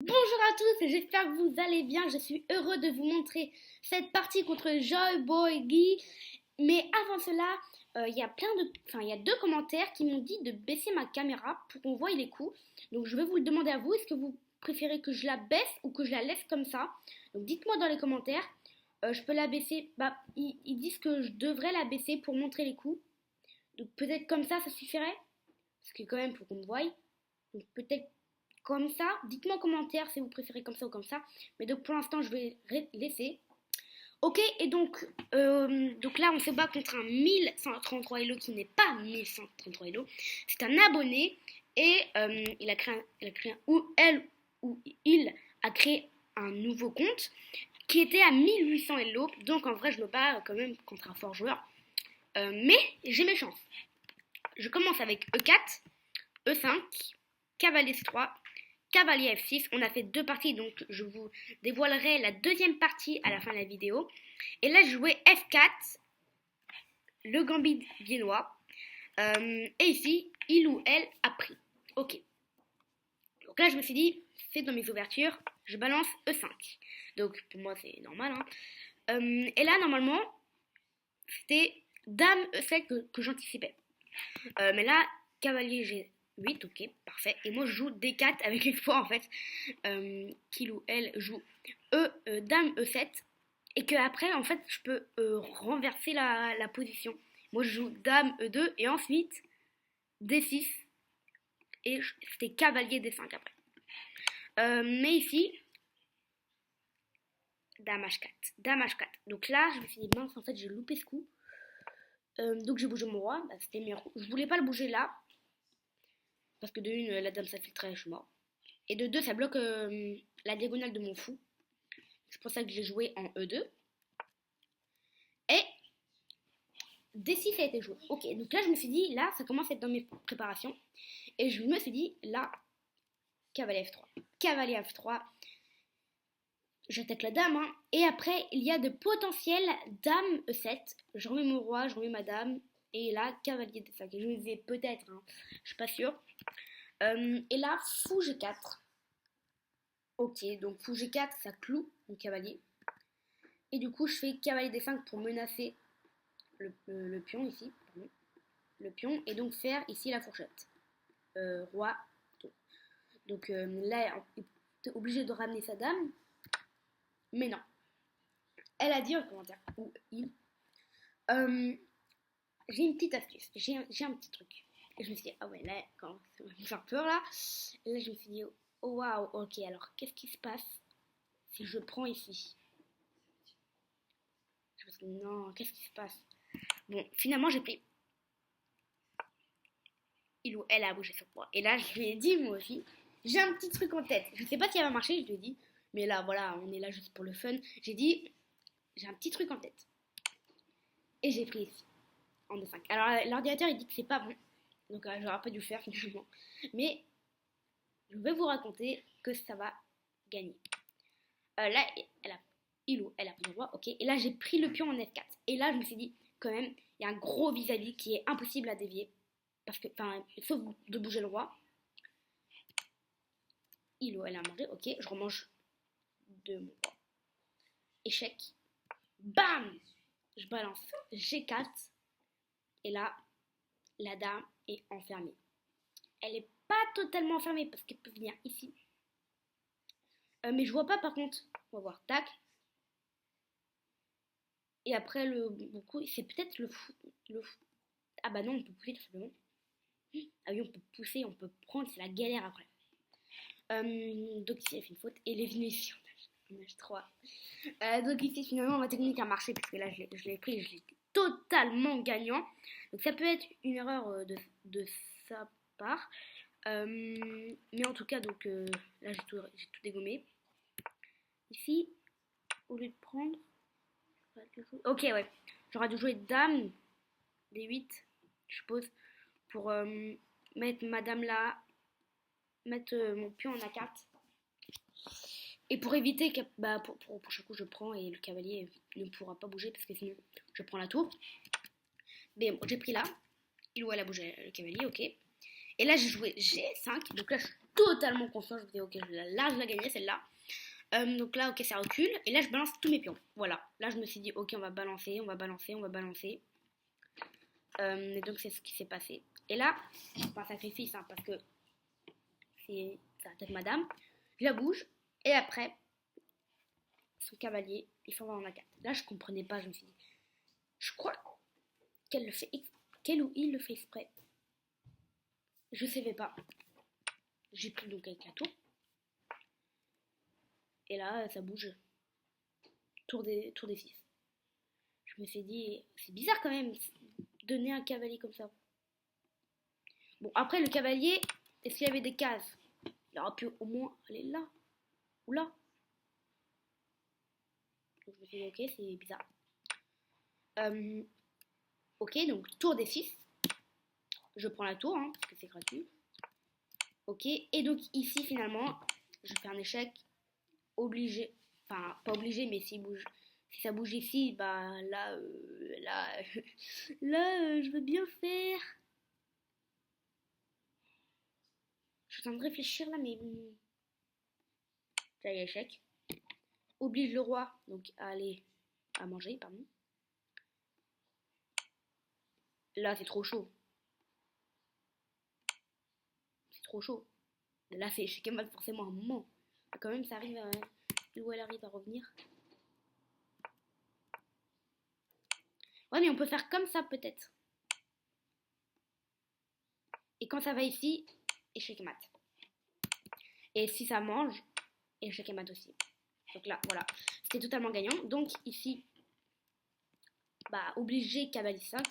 Bonjour à tous, j'espère que vous allez bien. Je suis heureux de vous montrer cette partie contre Joy Boy Guy. Mais avant cela, il y a deux commentaires qui m'ont dit de baisser ma caméra pour qu'on voie les coups. Donc je vais vous le demander à vous. Est-ce que vous préférez que je la baisse ou que je la laisse comme ça? Donc dites-moi dans les commentaires. Je peux la baisser. Ils disent que je devrais la baisser pour montrer les coups. Donc peut-être comme ça suffirait. Parce que quand même, faut qu'on me voie. Donc peut-être comme ça. Dites-moi en commentaire si vous préférez comme ça ou comme ça. Mais donc pour l'instant, je vais laisser. Ok, et donc là, on se bat contre un 1133 Hello qui n'est pas 1133 Hello. C'est un abonné et il a créé un nouveau compte qui était à 1800 Hello. Donc en vrai, je me bats quand même contre un fort joueur. Mais j'ai mes chances. Je commence avec E4, E5, cavalier C3, cavalier F6. On a fait deux parties, donc je vous dévoilerai la deuxième partie à la fin de la vidéo. Et là, je jouais F4, le gambit viennois. Et ici, il ou elle a pris. Ok. Donc là, je me suis dit, c'est dans mes ouvertures, je balance E5. Donc pour moi, c'est normal. Et là, normalement, c'était dame E7 que j'anticipais. Mais là, cavalier G8, ok, parfait. Et moi, je joue D4 avec l'espoir, en fait, qu'il ou elle joue dame E7. Et que après, en fait, je peux renverser la position. Moi, je joue dame E2 et ensuite D6. Et c'était cavalier D5 après. Mais ici, dame H4. Dame H4. Donc là, je me suis dit, mince, en fait, j'ai loupé ce coup. Donc j'ai bougé mon roi, c'était le meilleur coup. Je voulais pas le bouger là, parce que de une, la dame s'infiltrait, je suis mort. Et de deux, ça bloque la diagonale de mon fou. C'est pour ça que j'ai joué en E2. Et D6 a été joué. Ok, donc là je me suis dit, là ça commence à être dans mes préparations. Et je me suis dit, là, cavalier F3. Cavalier F3. J'attaque la dame, hein. Et après, il y a de potentiels dame E7. Je remets mon roi, je remets ma dame. Et là, cavalier D5. Et je me disais peut-être, hein, je suis pas sûre. Et là, fou G4. Ok, donc fou G4, ça cloue mon cavalier. Et du coup, je fais cavalier D5 pour menacer le pion ici. Pardon. Le pion. Et donc faire ici la fourchette. Roi, tour. Donc là, il est obligé de ramener sa dame. Mais non. Elle a dit en commentaire, ou il, j'ai une petite astuce, j'ai un petit truc. Et je me suis dit, ah ouais, là, quand ça va me faire peur là. Et là, je me suis dit, oh waouh, ok, alors qu'est-ce qui se passe si je prends ici? Je me suis dit, non, qu'est-ce qui se passe? Bon, finalement, j'ai pris. Il ou elle a bougé sur moi. Et là, je lui ai dit, moi aussi, j'ai un petit truc en tête. Je sais pas si elle va marcher, je lui ai dit. Mais là, voilà, on est là juste pour le fun. J'ai dit, j'ai un petit truc en tête. Et j'ai pris ici, en D5. Alors, l'ordinateur, il dit que c'est pas bon. Donc, j'aurais pas dû le faire finalement. Mais, je vais vous raconter que ça va gagner. Là, il ou elle a pris le roi, ok. Et là, j'ai pris le pion en F4. Et là, je me suis dit, quand même, il y a un gros vis-à-vis qui est impossible à dévier. Parce que, sauf de bouger le roi. Il ou elle a mangé, ok. Je remange de mon roi. Échec. Bam! Je balance G4. Et là, la dame est enfermée. Elle est pas totalement enfermée parce qu'elle peut venir ici. Mais je vois pas par contre. On va voir. Tac. Et après le coup, c'est peut-être le fou. Ah bah non, on peut pousser tout simplement. Ah oui, on peut pousser, on peut prendre, c'est la galère après. Donc ici, elle fait une faute. Et elle est venue ici. On a 3. Donc ici, finalement, ma technique a marché parce que là, je l'ai pris et je l'ai totalement gagnant. Donc ça peut être une erreur de sa part. Mais en tout cas, donc là, j'ai tout dégommé. Ici, au lieu de prendre. Ok, ouais. J'aurais dû jouer dame D8, je suppose, pour mettre ma dame là, mettre mon pion en A4. Et pour éviter que pour le prochain coup, je prends et le cavalier ne pourra pas bouger parce que sinon, je prends la tour. Mais bon, j'ai pris là. Il ou elle a bougé le cavalier, ok. Et là, j'ai joué G5. Donc là, je suis totalement confiant. Je me dis, ok, là, je la gagnais celle-là. Donc là, ok, ça recule. Et là, je balance tous mes pions. Voilà. Là, je me suis dit, ok, on va balancer, on va balancer, on va balancer. Et donc, c'est ce qui s'est passé. Et là, c'est pas un sacrifice, hein, parce que c'est ça attaque madame. Je la bouge. Et après, son cavalier, il s'en va en A4. Là, je comprenais pas. Je me suis dit, je crois qu'elle le fait, qu'elle ou il le fait exprès. Je savais pas. J'ai pris donc avec la tour. Et là, ça bouge. Tour des 6. Je me suis dit, c'est bizarre quand même, donner un cavalier comme ça. Bon, après, le cavalier, est-ce qu'il y avait des cases? Il aurait pu au moins aller là. Ou là. Donc, je me suis dit, ok, c'est bizarre. Ok, donc tour des 6. Je prends la tour, hein, parce que c'est gratuit. Ok, et donc ici, finalement, je fais un échec obligé. Enfin, pas obligé, mais si ça bouge ici, bah là, je veux bien faire. Je suis en train de réfléchir là, mais ça y est, échec. Oblige le roi, donc à aller à manger, pardon. Là, c'est trop chaud. C'est trop chaud. Là, c'est échec mal forcément un moment. Quand même, ça arrive à... Où elle arrive à revenir. Ouais, mais on peut faire comme ça, peut-être. Et quand ça va ici, échec mat. Et si ça mange, échec mat aussi. Donc là, voilà. C'était totalement gagnant. Donc ici, bah, obligé cavalier 5.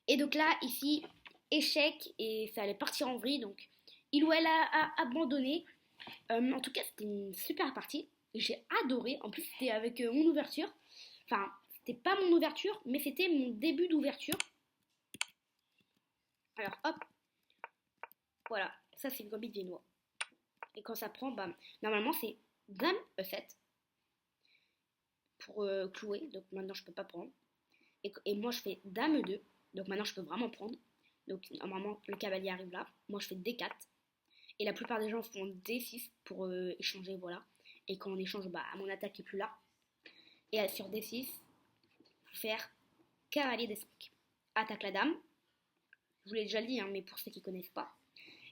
Et donc là, ici, échec. Et ça allait partir en vrille. Donc, il ou elle a abandonné. En tout cas, c'était une super partie. J'ai adoré. En plus, c'était avec mon ouverture. Enfin, c'était pas mon ouverture, mais c'était mon début d'ouverture. Alors, hop. Voilà. Ça, c'est le gambit viennois. Et quand ça prend, bah, normalement, c'est dame E7 pour clouer. Donc maintenant, je peux pas prendre. Et moi, je fais dame E2. Donc maintenant, je peux vraiment prendre. Donc normalement, le cavalier arrive là. Moi, je fais D4. Et la plupart des gens font D6 pour échanger, voilà. Et quand on échange, bah, mon attaque est plus là. Et sur D6, faire cavalier D5. Attaque la dame. Je vous l'ai déjà dit, hein, mais pour ceux qui ne connaissent pas.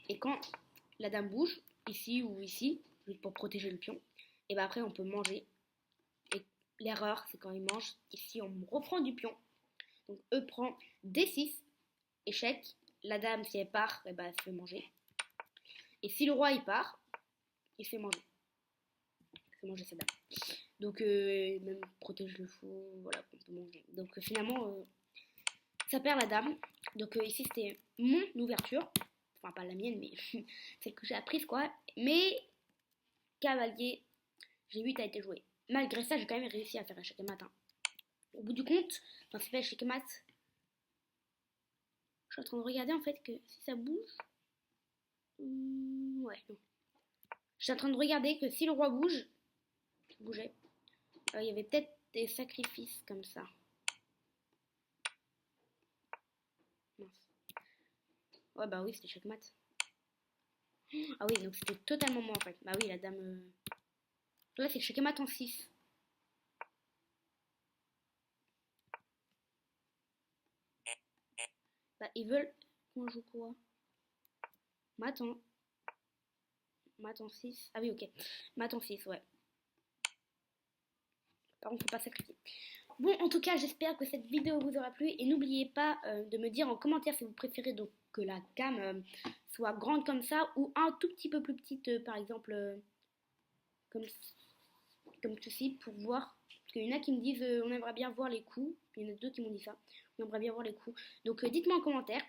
Et quand la dame bouge, ici ou ici, juste pour protéger le pion, et bah après on peut manger. Et l'erreur, c'est quand il mange, ici on reprend du pion. Donc E prend D6, échec. La dame, si elle part, et bah, elle se fait manger. Et si le roi il part, il fait manger. Il fait manger sa dame. Donc même protège le fou, voilà, on peut manger. Donc finalement, ça perd la dame. Donc ici c'était mon ouverture. Enfin pas la mienne, mais celle que j'ai apprise quoi. Mais cavalier G8 a été joué. Malgré ça, j'ai quand même réussi à faire échec mat. Hein. Au bout du compte, quand c'est fait échec mat, je suis en train de regarder en fait que si ça bouge. Ouais, non. Je suis en train de regarder que si le roi bouge, bougeait, il y avait peut-être des sacrifices comme ça. Mince. Ouais, bah oui, c'était échec mat. Ah oui, donc c'était totalement mort en fait. Bah oui, la dame. Là, c'est échec mat en 6. Bah, ils veulent qu'on joue quoi? Mat en... Mat en 6. Ah oui, ok. Mat en 6, ouais. Par contre, faut pas sacrifier. Bon, en tout cas, j'espère que cette vidéo vous aura plu. Et n'oubliez pas de me dire en commentaire si vous préférez donc que la cam soit grande comme ça ou un tout petit peu plus petite, par exemple, comme ceci, pour voir. Parce qu'il y en a qui me disent on aimerait bien voir les coups. Il y en a deux qui m'ont dit ça. On aimerait bien voir les coups. Donc, dites-moi en commentaire.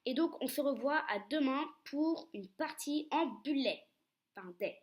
Et donc, on se revoit à demain pour une partie en bullet. Enfin, des.